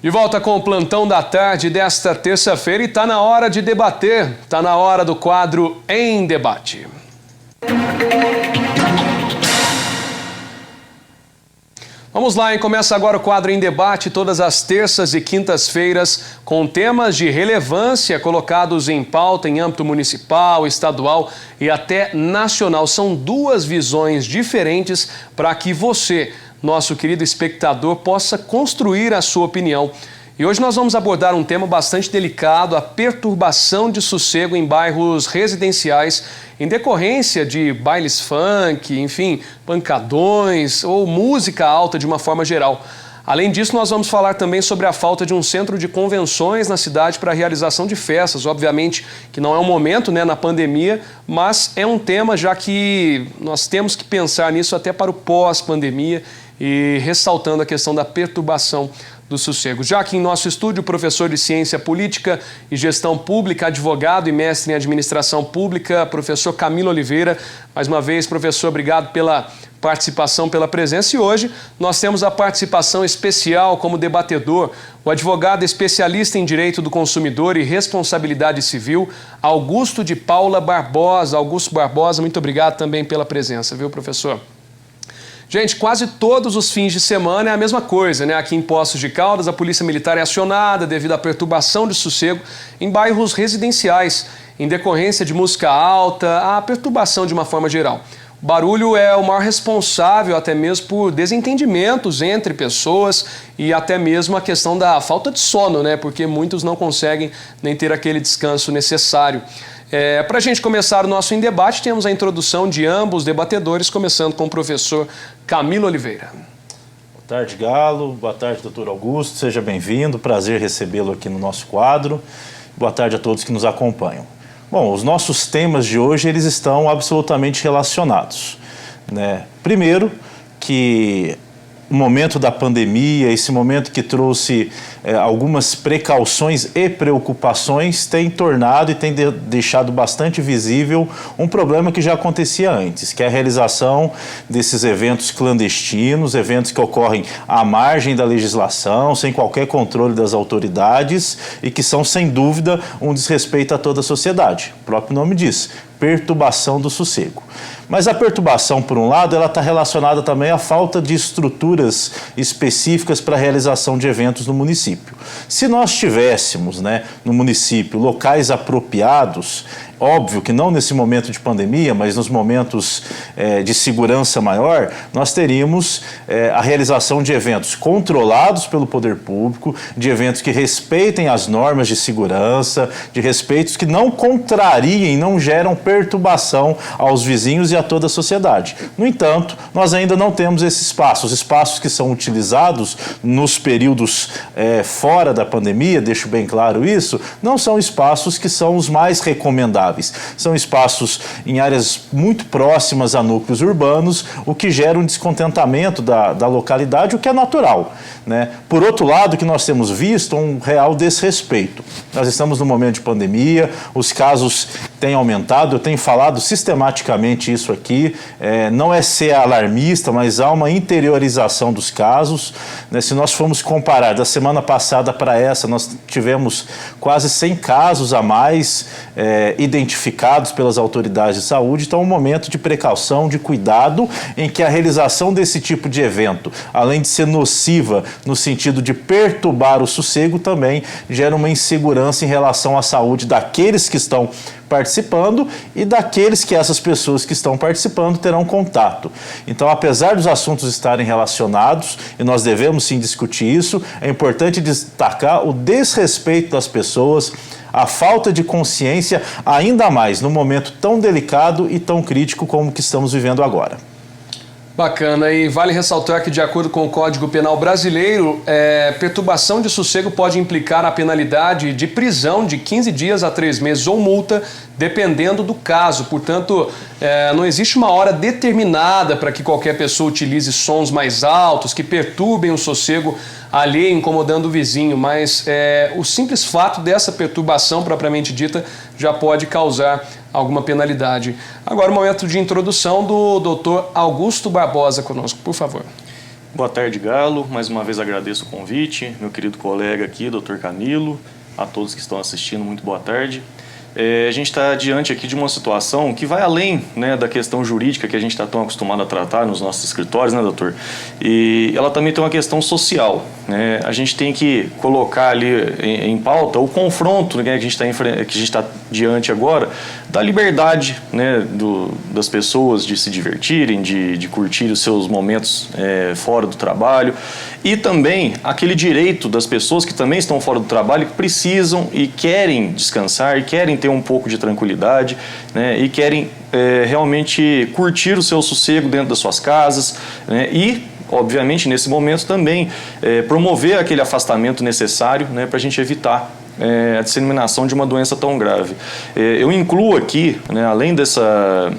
De volta com o Plantão da Tarde desta terça-feira e está na hora de debater, está na hora do quadro Em Debate. Vamos lá, hein? Começa agora o quadro Em Debate, todas as terças e quintas-feiras, com temas de relevância colocados em pauta em âmbito municipal, estadual e até nacional. São duas visões diferentes para que você, nosso querido espectador, possa construir a sua opinião. E hoje nós vamos abordar um tema bastante delicado, a perturbação de sossego em bairros residenciais, em decorrência de bailes funk, enfim, pancadões ou música alta de uma forma geral. Além disso, nós vamos falar também sobre a falta de um centro de convenções na cidade para a realização de festas. Obviamente que não é um momento, na pandemia, mas é um tema já que nós temos que pensar nisso até para o pós-pandemia e ressaltando a questão da perturbação do sossego. Já que em nosso estúdio, o professor de Ciência Política e Gestão Pública, advogado e mestre em Administração Pública, professor Camilo Oliveira. Mais uma vez, professor, obrigado pela participação, pela presença. E hoje nós temos a participação especial como debatedor, o advogado especialista em Direito do Consumidor e Responsabilidade Civil, Augusto de Paula Barbosa. Augusto Barbosa, muito obrigado também pela presença, viu, professor? Gente, quase todos os fins de semana é a mesma coisa, Aqui em Poços de Caldas, a Polícia Militar é acionada devido à perturbação de sossego em bairros residenciais, em decorrência de música alta, a perturbação de uma forma geral. O barulho é o maior responsável até mesmo por desentendimentos entre pessoas e até mesmo a questão da falta de sono, Porque muitos não conseguem nem ter aquele descanso necessário. Para a gente começar o nosso Em Debate, temos a introdução de ambos debatedores, começando com o professor Camilo Oliveira. Boa tarde, Galo. Boa tarde, doutor Augusto. Seja bem-vindo. Prazer recebê-lo aqui no nosso quadro. Boa tarde a todos que nos acompanham. Bom, os nossos temas de hoje, eles estão absolutamente relacionados, Primeiro, que o momento da pandemia, esse momento que trouxe algumas precauções e preocupações, tem tornado e tem deixado bastante visível um problema que já acontecia antes, que é a realização desses eventos clandestinos, eventos que ocorrem à margem da legislação, sem qualquer controle das autoridades e que são, sem dúvida, um desrespeito a toda a sociedade. O próprio nome diz, perturbação do sossego. Mas a perturbação, por um lado, ela está relacionada também à falta de estruturas específicas para a realização de eventos no município. Se nós tivéssemos, no município, locais apropriados, óbvio que não nesse momento de pandemia, mas nos momentos de segurança maior, nós teríamos a realização de eventos controlados pelo poder público, de eventos que respeitem as normas de segurança, de respeitos que não contrariem, não geram perturbação aos vizinhos e a toda a sociedade. No entanto, nós ainda não temos esse espaço. Os espaços que são utilizados nos períodos fora da pandemia, deixo bem claro isso, não são espaços que são os mais recomendáveis. São espaços em áreas muito próximas a núcleos urbanos, o que gera um descontentamento da localidade, o que é natural, Por outro lado, o que nós temos visto é um real desrespeito. Nós estamos no momento de pandemia, os casos têm aumentado, eu tenho falado sistematicamente isso aqui, não é ser alarmista, mas há uma interiorização dos casos, Se nós formos comparar da semana passada para essa, nós tivemos quase 100 casos a mais identificados pelas autoridades de saúde. Então é um momento de precaução, de cuidado, em que a realização desse tipo de evento, além de ser nociva no sentido de perturbar o sossego, também gera uma insegurança em relação à saúde daqueles que estão participando e daqueles que essas pessoas que estão participando terão contato. Então, apesar dos assuntos estarem relacionados, e nós devemos sim discutir isso, é importante destacar o desrespeito das pessoas, a falta de consciência, ainda mais num momento tão delicado e tão crítico como o que estamos vivendo agora. Bacana, e vale ressaltar que, de acordo com o Código Penal brasileiro, perturbação de sossego pode implicar a penalidade de prisão de 15 dias a 3 meses ou multa, dependendo do caso. Portanto, não existe uma hora determinada para que qualquer pessoa utilize sons mais altos, que perturbem o sossego alheio, incomodando o vizinho, mas o simples fato dessa perturbação propriamente dita já pode causar alguma penalidade. Agora o momento de introdução do Dr. Augusto Barbosa conosco, por favor. Boa tarde, Galo. Mais uma vez agradeço o convite, meu querido colega aqui, Dr. Camilo, a todos que estão assistindo, muito boa tarde. A gente está diante aqui de uma situação que vai além, né, da questão jurídica que a gente está tão acostumado a tratar nos nossos escritórios, né, doutor? E ela também tem uma questão social, né? A gente tem que colocar ali em pauta o confronto, né, que a gente está diante agora da liberdade, né, das pessoas de se divertirem, de curtir os seus momentos fora do trabalho, e também aquele direito das pessoas que também estão fora do trabalho, que precisam e querem descansar e querem ter um pouco de tranquilidade, né, e querem realmente curtir o seu sossego dentro das suas casas, né, e obviamente nesse momento também promover aquele afastamento necessário, né, para a gente evitar a disseminação de uma doença tão grave. Eu incluo aqui, né, além dessa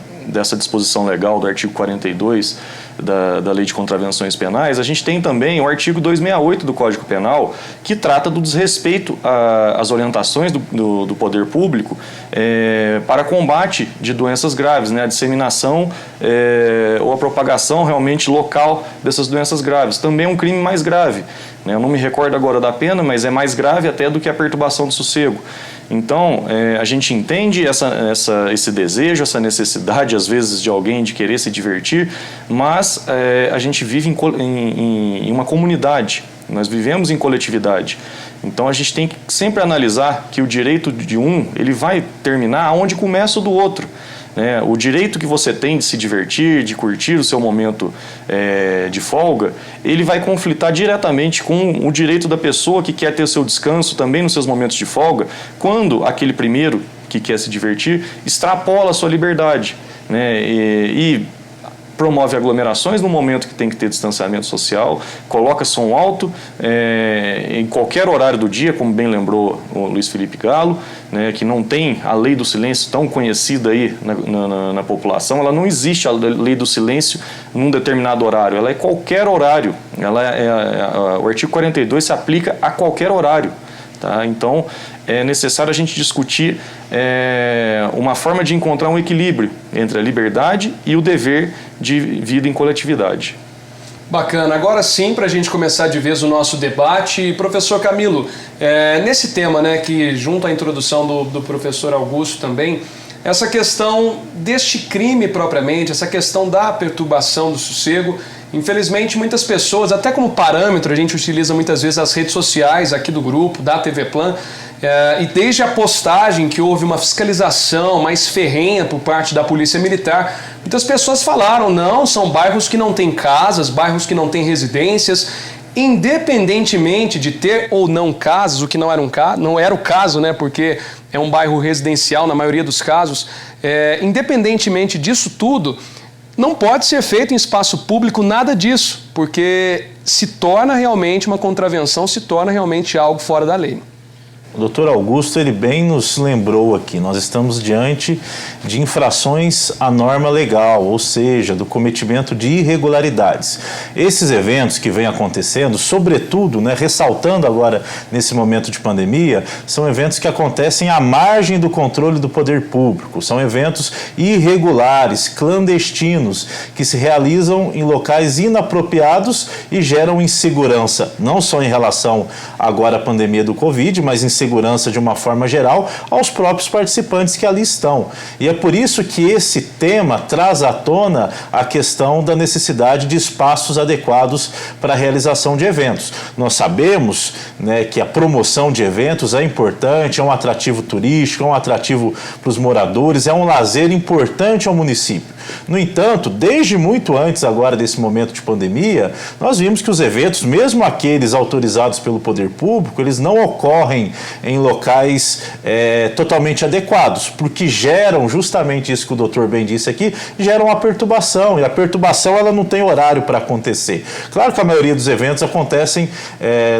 disposição legal do artigo 42 da Lei de Contravenções Penais, a gente tem também o artigo 268 do Código Penal, que trata do desrespeito às orientações do poder público para combate de doenças graves, né, a disseminação ou a propagação realmente local dessas doenças graves. Também é um crime mais grave, né? Eu não me recordo agora da pena, mas é mais grave até do que a perturbação do sossego. Então, a gente entende esse desejo, essa necessidade, às vezes, de alguém de querer se divertir, mas a gente vive em uma comunidade, nós vivemos em coletividade. Então, a gente tem que sempre analisar que o direito de um, ele vai terminar onde começa o do outro. O direito que você tem de se divertir, de curtir o seu momento de folga, ele vai conflitar diretamente com o direito da pessoa que quer ter o seu descanso também nos seus momentos de folga, quando aquele primeiro que quer se divertir extrapola a sua liberdade, né, e promove aglomerações no momento que tem que ter distanciamento social, coloca som alto em qualquer horário do dia, como bem lembrou o Luiz Felipe Galo, né, que não tem a lei do silêncio tão conhecida aí na população. Ela não existe a lei do silêncio num determinado horário, ela é qualquer horário. O artigo 42 se aplica a qualquer horário. Tá? Então, é necessário a gente discutir uma forma de encontrar um equilíbrio entre a liberdade e o dever de vida em coletividade. Bacana. Agora sim, para a gente começar de vez o nosso debate, professor Camilo, nesse tema, né, que junto à introdução do professor Augusto também, essa questão deste crime propriamente, essa questão da perturbação do sossego. Infelizmente, muitas pessoas, até como parâmetro, a gente utiliza muitas vezes as redes sociais aqui do grupo, da TV Plan, e desde a postagem que houve uma fiscalização mais ferrenha por parte da Polícia Militar, muitas pessoas falaram, não, são bairros que não têm casas, bairros que não têm residências, independentemente de ter ou não casas, o que não era o caso, né, porque é um bairro residencial na maioria dos casos, independentemente disso tudo, não pode ser feito em espaço público nada disso, porque se torna realmente uma contravenção, se torna realmente algo fora da lei. O doutor Augusto, ele bem nos lembrou aqui, nós estamos diante de infrações à norma legal, ou seja, do cometimento de irregularidades. Esses eventos que vêm acontecendo, sobretudo, né, ressaltando agora nesse momento de pandemia, são eventos que acontecem à margem do controle do poder público, são eventos irregulares, clandestinos, que se realizam em locais inapropriados e geram insegurança, não só em relação agora à pandemia do Covid, mas em segurança de uma forma geral aos próprios participantes que ali estão. E é por isso que esse tema traz à tona a questão da necessidade de espaços adequados para a realização de eventos. Nós sabemos, né, que a promoção de eventos é importante, é um atrativo turístico, é um atrativo para os moradores, é um lazer importante ao município. No entanto, desde muito antes agora desse momento de pandemia, nós vimos que os eventos, mesmo aqueles autorizados pelo poder público, eles não ocorrem em locais totalmente adequados, porque geram justamente isso que o doutor bem disse aqui, geram a perturbação, e a perturbação ela não tem horário para acontecer. Claro que a maioria dos eventos acontecem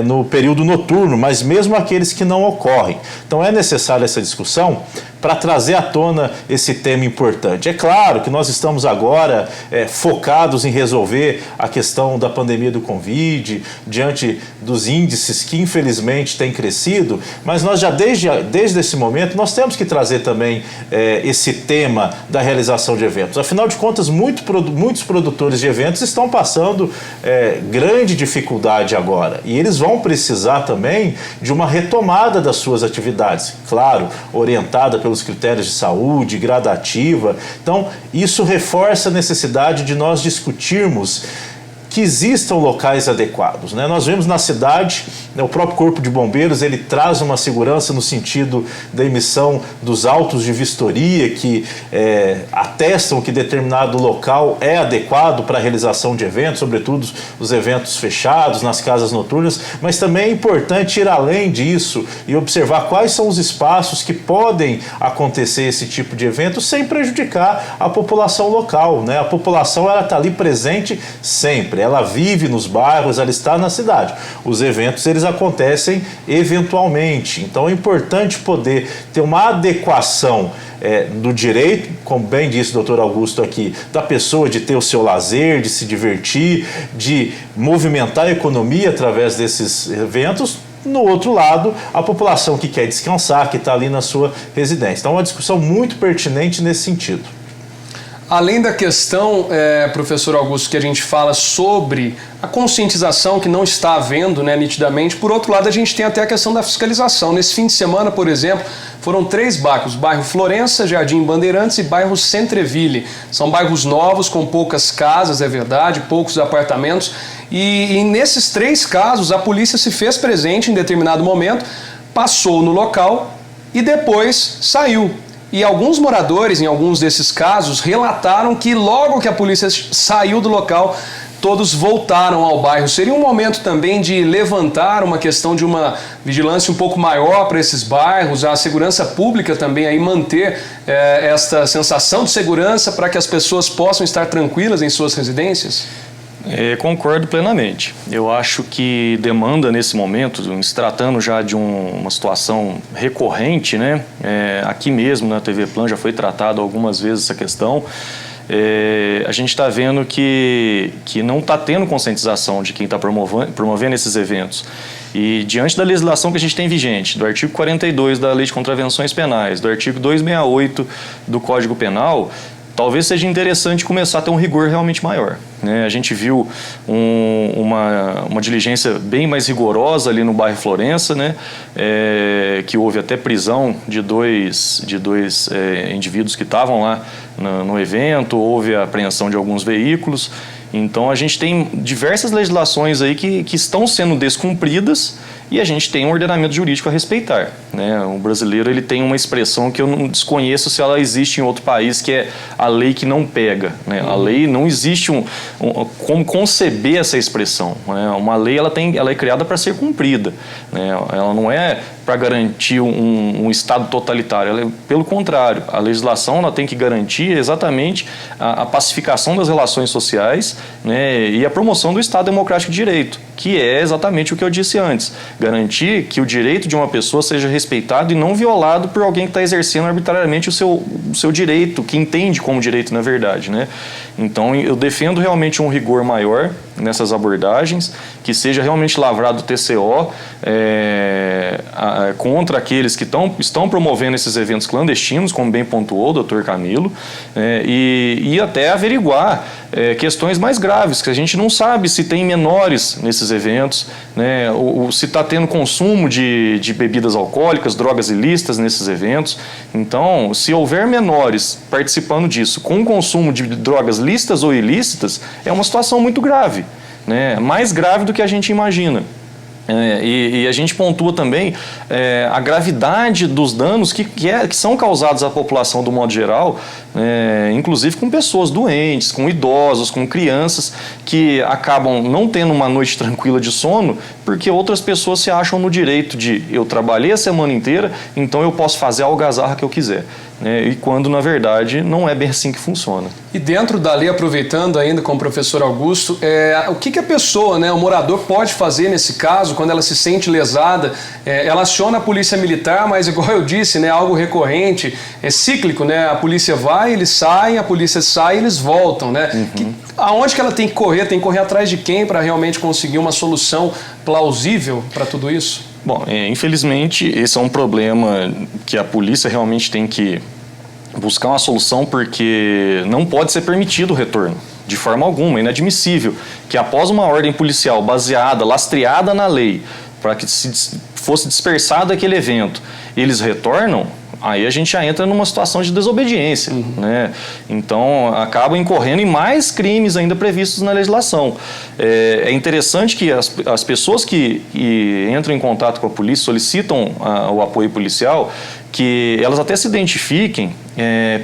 no período noturno, mas mesmo aqueles que não ocorrem. Então é necessária essa discussão para trazer à tona esse tema importante. É claro que nós estamos agora focados em resolver a questão da pandemia do Covid, diante dos índices que infelizmente têm crescido, mas nós já desde esse momento nós temos que trazer também esse tema da realização de eventos. Afinal de contas, muitos produtores de eventos estão passando grande dificuldade agora e eles vão precisar também de uma retomada das suas atividades, claro, orientada pelos critérios de saúde, gradativa. Então, isso reforça a necessidade de nós discutirmos que existam locais adequados, né? Nós vemos na cidade, né, o próprio Corpo de Bombeiros, ele traz uma segurança no sentido da emissão dos autos de vistoria que atestam que determinado local é adequado para a realização de eventos, sobretudo os eventos fechados, nas casas noturnas, mas também é importante ir além disso e observar quais são os espaços que podem acontecer esse tipo de evento sem prejudicar a população local, né? A população está ali presente sempre. Ela vive nos bairros, ela está na cidade. Os eventos, eles acontecem eventualmente. Então é importante poder ter uma adequação do direito, como bem disse o doutor Augusto aqui, da pessoa de ter o seu lazer, de se divertir, de movimentar a economia através desses eventos. No outro lado, a população que quer descansar, que está ali na sua residência. Então é uma discussão muito pertinente nesse sentido. Além da questão, professor Augusto, que a gente fala sobre a conscientização que não está havendo, né, nitidamente, por outro lado a gente tem até a questão da fiscalização. Nesse fim de semana, por exemplo, foram 3 bairros, bairro Florença, Jardim Bandeirantes e bairro Centreville. São bairros novos, com poucas casas, é verdade, poucos apartamentos. E nesses 3 casos, a polícia se fez presente em determinado momento, passou no local e depois saiu. E alguns moradores, em alguns desses casos, relataram que logo que a polícia saiu do local, todos voltaram ao bairro. Seria um momento também de levantar uma questão de uma vigilância um pouco maior para esses bairros, a segurança pública também aí manter esta sensação de segurança para que as pessoas possam estar tranquilas em suas residências? Concordo plenamente. Eu acho que demanda nesse momento, se tratando já de uma situação recorrente, né? Aqui mesmo na TV Plan já foi tratado algumas vezes essa questão. A gente está vendo que não está tendo conscientização de quem está promovendo esses eventos. E diante da legislação que a gente tem vigente, do artigo 42 da Lei de Contravenções Penais, do artigo 268 do Código Penal, talvez seja interessante começar a ter um rigor realmente maior, né? A gente viu uma diligência bem mais rigorosa ali no bairro Florença, né? Que houve até prisão de dois indivíduos que estavam lá no evento, houve a apreensão de alguns veículos. Então a gente tem diversas legislações aí que estão sendo descumpridas e a gente tem um ordenamento jurídico a respeitar, né? O brasileiro, ele tem uma expressão que eu não desconheço se ela existe em outro país, que é a lei que não pega, né? A lei, não existe como conceber essa expressão, né? Uma lei, ela é criada para ser cumprida, né? Ela não é para garantir um Estado totalitário, pelo contrário, a legislação ela tem que garantir exatamente a pacificação das relações sociais, né? E a promoção do Estado Democrático de Direito, que é exatamente o que eu disse antes, garantir que o direito de uma pessoa seja respeitado e não violado por alguém que está exercendo arbitrariamente o seu direito, que entende como direito na verdade, né? Então eu defendo realmente um rigor maior nessas abordagens, que seja realmente lavrado o TCO contra aqueles que estão promovendo esses eventos clandestinos, como bem pontuou o Dr. Camilo, e até averiguar questões mais graves, que a gente não sabe se tem menores nesses eventos, né, ou se está tendo consumo de bebidas alcoólicas, drogas ilícitas nesses eventos. Então, se houver menores participando disso com consumo de drogas lícitas ou ilícitas, é uma situação muito grave, né, mais grave do que a gente imagina. E a gente pontua também a gravidade dos danos que são causados à população do modo geral, inclusive com pessoas doentes, com idosos, com crianças que acabam não tendo uma noite tranquila de sono porque outras pessoas se acham no direito de eu trabalhei a semana inteira, então eu posso fazer a algazarra que eu quiser. né, e quando, na verdade, não é bem assim que funciona. E dentro da lei, aproveitando ainda com o professor Augusto, o que a pessoa, né, o morador pode fazer nesse caso, quando ela se sente lesada? Ela aciona a polícia militar, mas igual eu disse, né, algo recorrente, é cíclico, né? A polícia vai, eles saem, a polícia sai, eles voltam, né? Aonde que ela tem que correr? Tem que correr atrás de quem para realmente conseguir uma solução plausível para tudo isso? Bom, infelizmente, esse é um problema que a polícia realmente tem que buscar uma solução, porque não pode ser permitido o retorno, de forma alguma, é inadmissível que após uma ordem policial baseada, lastreada na lei, para que fosse dispersado aquele evento, eles retornam, aí a gente já entra numa situação de desobediência, né? Então, acabam incorrendo em mais crimes ainda previstos na legislação. É interessante que as pessoas que entram em contato com a polícia, solicitam o apoio policial, que elas até se identifiquem,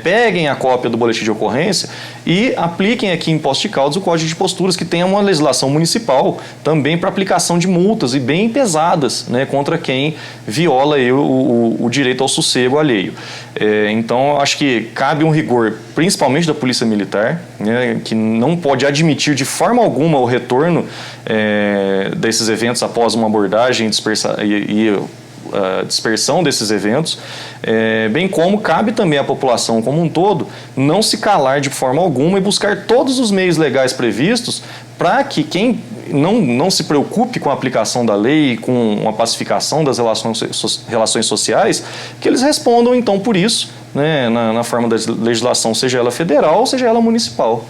peguem a cópia do boletim de ocorrência e apliquem aqui em Poços de Caldas o Código de Posturas, que tem uma legislação municipal também para aplicação de multas e bem pesadas, né, contra quem viola o direito ao sossego alheio. Então, acho que cabe um rigor, principalmente da Polícia Militar, né, que não pode admitir de forma alguma o retorno desses eventos após uma abordagem a dispersão desses eventos, bem como cabe também à população como um todo não se calar de forma alguma e buscar todos os meios legais previstos para que quem não se preocupe com a aplicação da lei e com a pacificação das relações sociais, que eles respondam então por isso, né, na forma da legislação, seja ela federal ou seja ela municipal.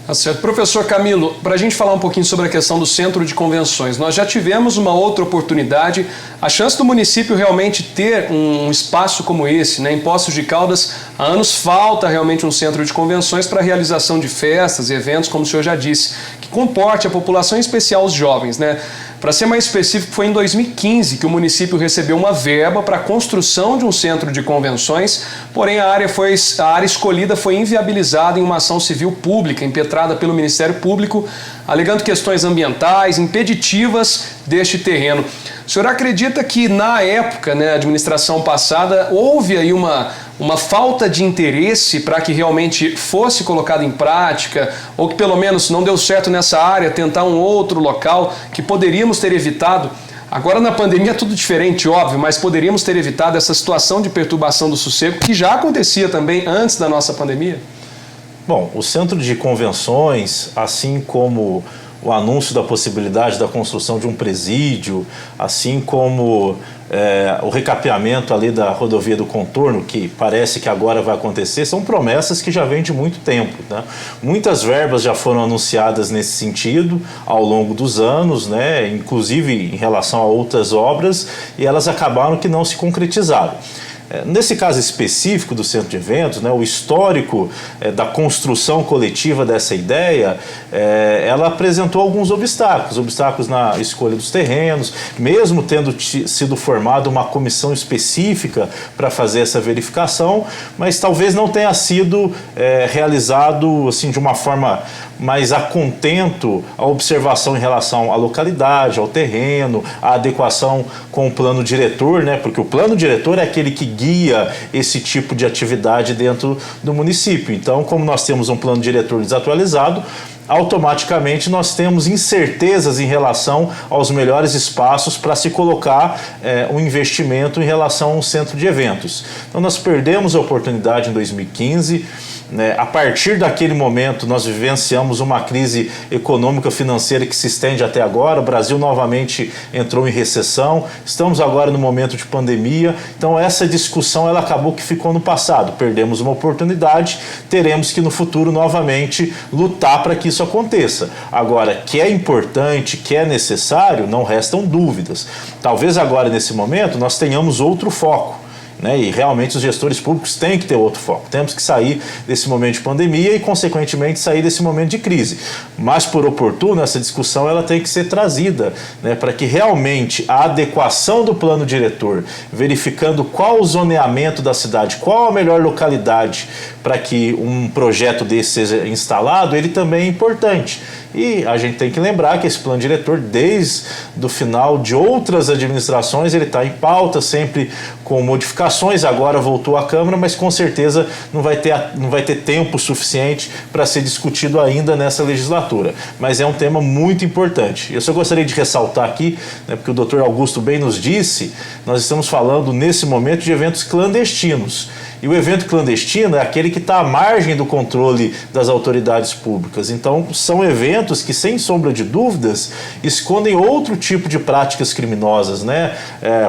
Tá certo. Professor Camilo, para a gente falar um pouquinho sobre a questão do centro de convenções, nós já tivemos uma outra oportunidade, a chance do município realmente ter um espaço como esse, né? Em Poços de Caldas, há anos falta realmente um centro de convenções para a realização de festas e eventos, como o senhor já disse, que comporte a população, em especial os jovens, né? Para ser mais específico, foi em 2015 que o município recebeu uma verba para a construção de um centro de convenções, porém a área escolhida foi inviabilizada em uma ação civil pública impetrada pelo Ministério Público, alegando questões ambientais, impeditivas deste terreno. O senhor acredita que na época, né, administração passada, houve aí uma falta de interesse para que realmente fosse colocado em prática, ou que pelo menos não deu certo nessa área, tentar um outro local que poderíamos ter evitado? Agora na pandemia é tudo diferente, óbvio, mas poderíamos ter evitado essa situação de perturbação do sossego, que já acontecia também antes da nossa pandemia? Bom, o centro de convenções, assim como o anúncio da possibilidade da construção de um presídio, assim como o recapeamento ali da rodovia do contorno, que parece que agora vai acontecer, são promessas que já vêm de muito tempo, né? Muitas verbas já foram anunciadas nesse sentido ao longo dos anos, né? Inclusive em relação a outras obras, e elas acabaram que não se concretizaram. Nesse caso específico do centro de eventos, né, o histórico da construção coletiva dessa ideia, ela apresentou alguns obstáculos na escolha dos terrenos, mesmo tendo sido formada uma comissão específica para fazer essa verificação, mas talvez não tenha sido realizado assim, de uma forma mais a contento a observação em relação à localidade, ao terreno, à adequação com o plano diretor, né, porque o plano diretor é aquele que guia esse tipo de atividade dentro do município. Então, como nós temos um plano diretor desatualizado, automaticamente nós temos incertezas em relação aos melhores espaços para se colocar um investimento em relação a um centro de eventos. Então nós perdemos a oportunidade em 2015, né? A partir daquele momento nós vivenciamos uma crise econômica financeira que se estende até agora, o Brasil novamente entrou em recessão, estamos agora no momento de pandemia, então essa discussão ela acabou que ficou no passado, perdemos uma oportunidade, teremos que no futuro novamente lutar para que isso aconteça. Agora, que é importante, que é necessário, não restam dúvidas. Talvez agora nesse momento nós tenhamos outro foco, né? E realmente os gestores públicos têm que ter outro foco. Temos que sair desse momento de pandemia e, consequentemente, sair desse momento de crise. Mas, por oportuno, essa discussão ela tem que ser trazida, né, para que realmente a adequação do plano diretor, verificando qual o zoneamento da cidade, qual a melhor localidade para que um projeto desse seja instalado, ele também é importante. E a gente tem que lembrar que esse plano diretor, desde o final de outras administrações, ele está em pauta, sempre com modificações, Ações agora voltou à Câmara, mas com certeza não vai ter tempo suficiente para ser discutido ainda nessa legislatura. Mas é um tema muito importante. Eu só gostaria de ressaltar aqui, né, porque o doutor Augusto bem nos disse, nós estamos falando nesse momento de eventos clandestinos. E o evento clandestino é aquele que está à margem do controle das autoridades públicas. Então, são eventos que, sem sombra de dúvidas, escondem outro tipo de práticas criminosas, né?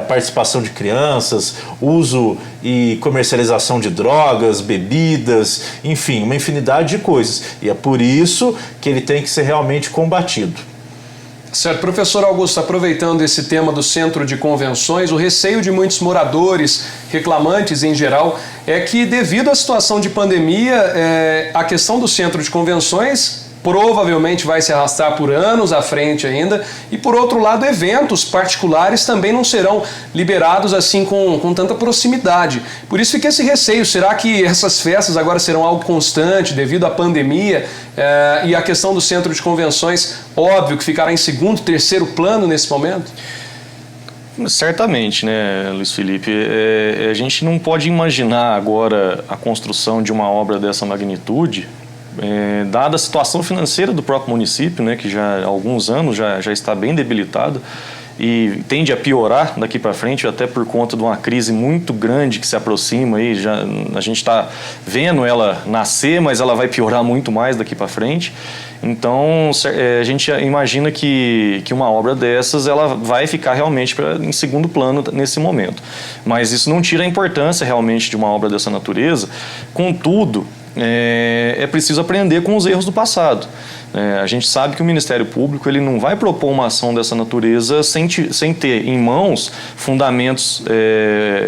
Participação de crianças, uso e comercialização de drogas, bebidas, enfim, uma infinidade de coisas. E é por isso que ele tem que ser realmente combatido. Certo. Professor Augusto, aproveitando esse tema do centro de convenções, o receio de muitos moradores, reclamantes em geral, é que devido à situação de pandemia, a questão do centro de convenções provavelmente vai se arrastar por anos à frente ainda, e por outro lado eventos particulares também não serão liberados assim com tanta proximidade. Por isso fica esse receio, será que essas festas agora serão algo constante devido à pandemia e a questão do centro de convenções, óbvio que ficará em segundo, terceiro plano nesse momento? Certamente, né, Luiz Felipe? A gente não pode imaginar agora a construção de uma obra dessa magnitude, dada a situação financeira do próprio município, né, que já há alguns anos já está bem debilitado e tende a piorar daqui para frente, até por conta de uma crise muito grande que se aproxima. Aí, a gente está vendo ela nascer, mas ela vai piorar muito mais daqui para frente. Então, a gente imagina que uma obra dessas ela vai ficar realmente em segundo plano nesse momento. Mas isso não tira a importância realmente de uma obra dessa natureza. Contudo, é preciso aprender com os erros do passado. A gente sabe que o Ministério Público ele não vai propor uma ação dessa natureza sem ter em mãos fundamentos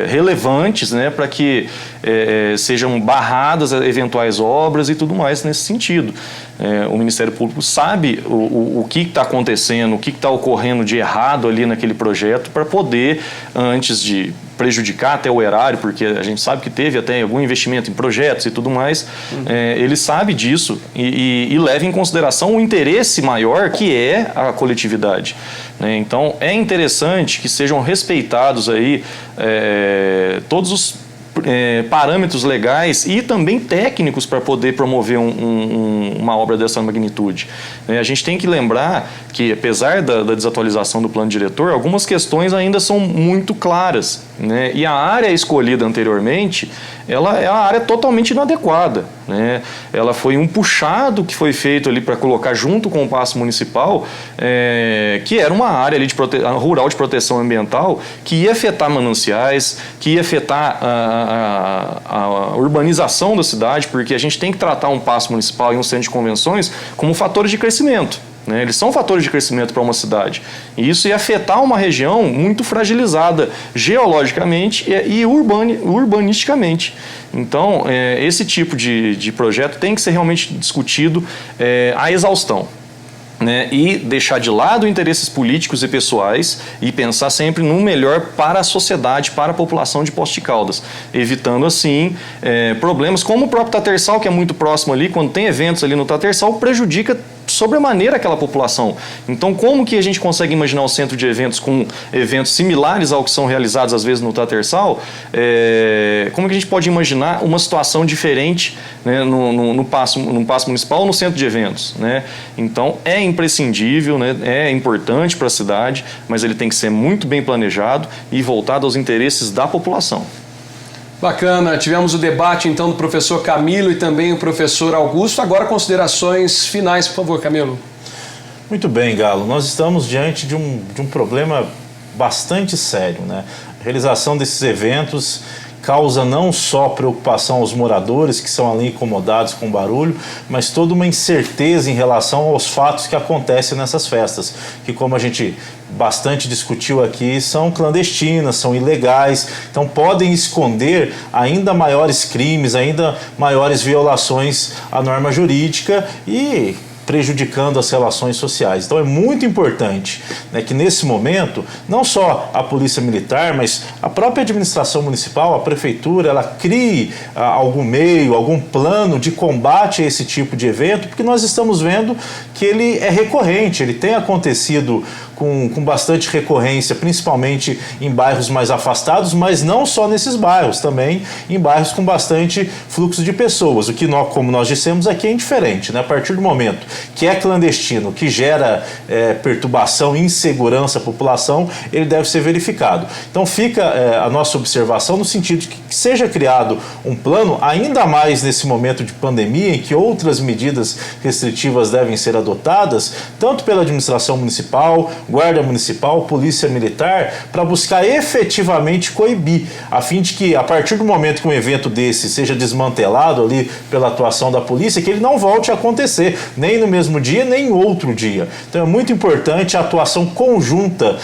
relevantes, né, para que sejam barradas eventuais obras e tudo mais nesse sentido. O Ministério Público sabe o que está acontecendo, o que está ocorrendo de errado ali naquele projeto para poder, antes de prejudicar até o erário, porque a gente sabe que teve até algum investimento em projetos e tudo mais, ele sabe disso e leva em consideração o interesse maior que é a coletividade. Então, é interessante que sejam respeitados aí todos os parâmetros legais e também técnicos para poder promover uma obra dessa magnitude. A gente tem que lembrar que, apesar da desatualização do plano diretor, algumas questões ainda são muito claras, né? E a área escolhida anteriormente, ela é uma área totalmente inadequada, né? Ela foi um puxado que foi feito ali para colocar junto com o Paço Municipal, que era uma área ali rural de proteção ambiental que ia afetar mananciais, que ia afetar a urbanização da cidade, porque a gente tem que tratar um Paço Municipal e um centro de convenções como fatores de crescimento. Eles são fatores de crescimento para uma cidade. E isso ia afetar uma região muito fragilizada geologicamente e urbanisticamente. Então, esse tipo de projeto tem que ser realmente discutido à exaustão. E deixar de lado interesses políticos e pessoais e pensar sempre no melhor para a sociedade, para a população de Poços de Caldas, evitando assim problemas como o próprio Tatersal, que é muito próximo ali, quando tem eventos ali no Tatersal, prejudica sobremaneira aquela população. Então, como que a gente consegue imaginar o centro de eventos com eventos similares ao que são realizados às vezes no Tatersal? Como que a gente pode imaginar uma situação diferente, né, no Paço Municipal ou no centro de eventos, né? Então, é imprescindível, né, é importante para a cidade, mas ele tem que ser muito bem planejado e voltado aos interesses da população. Bacana, tivemos o debate então do professor Camilo e também o professor Augusto. Agora considerações finais, por favor, Camilo. Muito bem, Galo. Nós estamos diante de um problema bastante sério, né? A realização desses eventos causa não só preocupação aos moradores que são ali incomodados com barulho, mas toda uma incerteza em relação aos fatos que acontecem nessas festas, que, como a gente bastante discutiu aqui, são clandestinas, são ilegais, então podem esconder ainda maiores crimes, ainda maiores violações à norma jurídica e prejudicando as relações sociais. Então é muito importante, né, que nesse momento, não só a Polícia Militar, mas a própria administração municipal, a prefeitura, ela crie algum meio, algum plano de combate a esse tipo de evento, porque nós estamos vendo que ele é recorrente, ele tem acontecido com bastante recorrência, principalmente em bairros mais afastados, mas não só nesses bairros, também em bairros com bastante fluxo de pessoas. O que, como nós dissemos aqui, é indiferente, né? A partir do momento que é clandestino, que gera perturbação e insegurança à população, ele deve ser verificado. Então fica a nossa observação no sentido de que seja criado um plano, ainda mais nesse momento de pandemia, em que outras medidas restritivas devem ser adotadas, tanto pela administração municipal, guarda municipal, polícia militar, para buscar efetivamente coibir, a fim de que, a partir do momento que um evento desse seja desmantelado ali pela atuação da polícia, que ele não volte a acontecer, nem no mesmo dia, nem em outro dia. Então é muito importante a atuação conjunta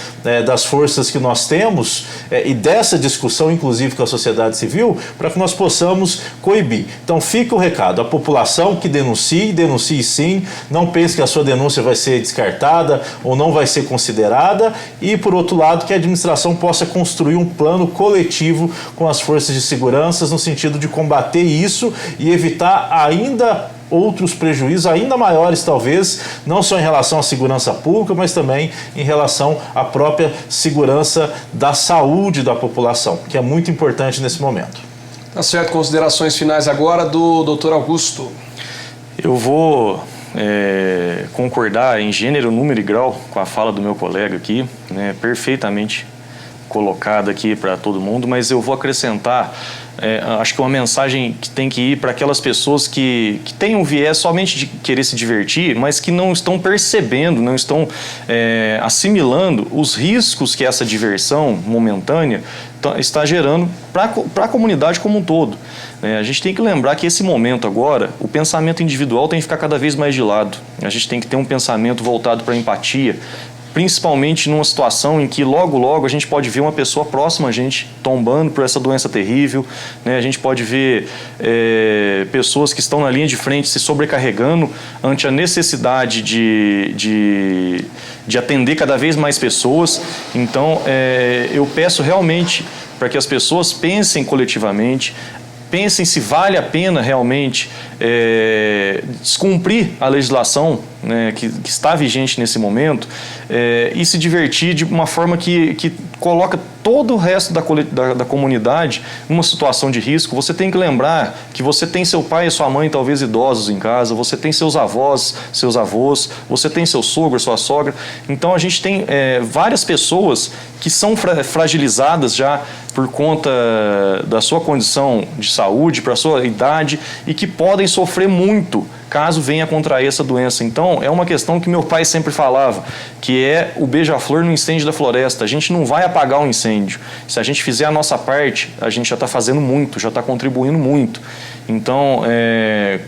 das forças que nós temos e dessa discussão, inclusive com a sociedade civil, para que nós possamos coibir. Então fica o recado, a população que denuncie sim, não pense que a sua denúncia vai ser descartada ou não vai ser considerada, e por outro lado que a administração possa construir um plano coletivo com as forças de segurança no sentido de combater isso e evitar ainda outros prejuízos ainda maiores, talvez, não só em relação à segurança pública, mas também em relação à própria segurança da saúde da população, que é muito importante nesse momento. Tá certo, considerações finais agora do Dr. Augusto. Eu vou concordar em gênero, número e grau com a fala do meu colega aqui, né, perfeitamente colocada aqui para todo mundo, mas eu vou acrescentar, acho que uma mensagem que tem que ir para aquelas pessoas que têm um viés somente de querer se divertir, mas que não estão percebendo, não estão assimilando os riscos que essa diversão momentânea está gerando para a comunidade como um todo. A gente tem que lembrar que esse momento agora, o pensamento individual tem que ficar cada vez mais de lado. A gente tem que ter um pensamento voltado para a empatia, principalmente numa situação em que logo a gente pode ver uma pessoa próxima a gente tombando por essa doença terrível, né? A gente pode ver pessoas que estão na linha de frente se sobrecarregando ante a necessidade de atender cada vez mais pessoas. Então, eu peço realmente para que as pessoas pensem coletivamente, pensem se vale a pena realmente descumprir a legislação, né, que está vigente nesse momento, e se divertir de uma forma que coloca todo o resto da comunidade numa situação de risco. Você tem que lembrar que você tem seu pai e sua mãe talvez idosos em casa, você tem seus avós, seus avós, você tem seu sogro, sua sogra. Então a gente tem várias pessoas que são fragilizadas já por conta da sua condição de saúde, para a sua idade, e que podem sofrer muito caso venha contrair essa doença. Então, é uma questão que meu pai sempre falava, que é o beija-flor no incêndio da floresta. A gente não vai apagar o incêndio. Se a gente fizer a nossa parte, a gente já está fazendo muito, já está contribuindo muito. Então,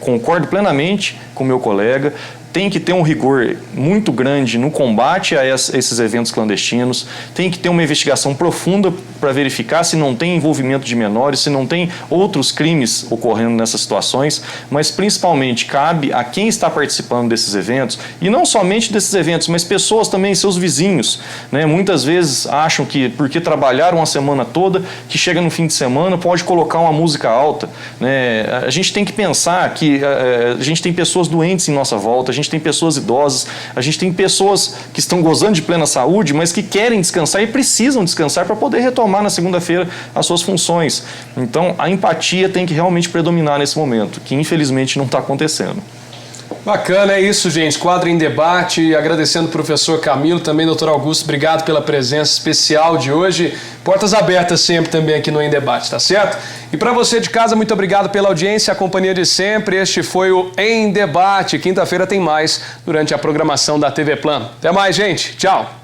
concordo plenamente com o meu colega. Tem que ter um rigor muito grande no combate a esses eventos clandestinos, tem que ter uma investigação profunda para verificar se não tem envolvimento de menores, se não tem outros crimes ocorrendo nessas situações, mas principalmente cabe a quem está participando desses eventos, e não somente desses eventos, mas pessoas também, seus vizinhos, né? Muitas vezes acham que porque trabalharam a semana toda, que chega no fim de semana pode colocar uma música alta, né? A gente tem que pensar que a gente tem pessoas doentes em nossa volta, a gente tem pessoas idosas, a gente tem pessoas que estão gozando de plena saúde, mas que querem descansar e precisam descansar para poder retomar na segunda-feira as suas funções. Então, a empatia tem que realmente predominar nesse momento, que infelizmente não está acontecendo. Bacana, é isso, gente. Quadro em debate. Agradecendo o professor Camilo, também doutor Augusto, obrigado pela presença especial de hoje. Portas abertas sempre também aqui no Em Debate, tá certo? E para você de casa, muito obrigado pela audiência, a companhia de sempre. Este foi o Em Debate. Quinta-feira tem mais durante a programação da TV Plano. Até mais, gente. Tchau.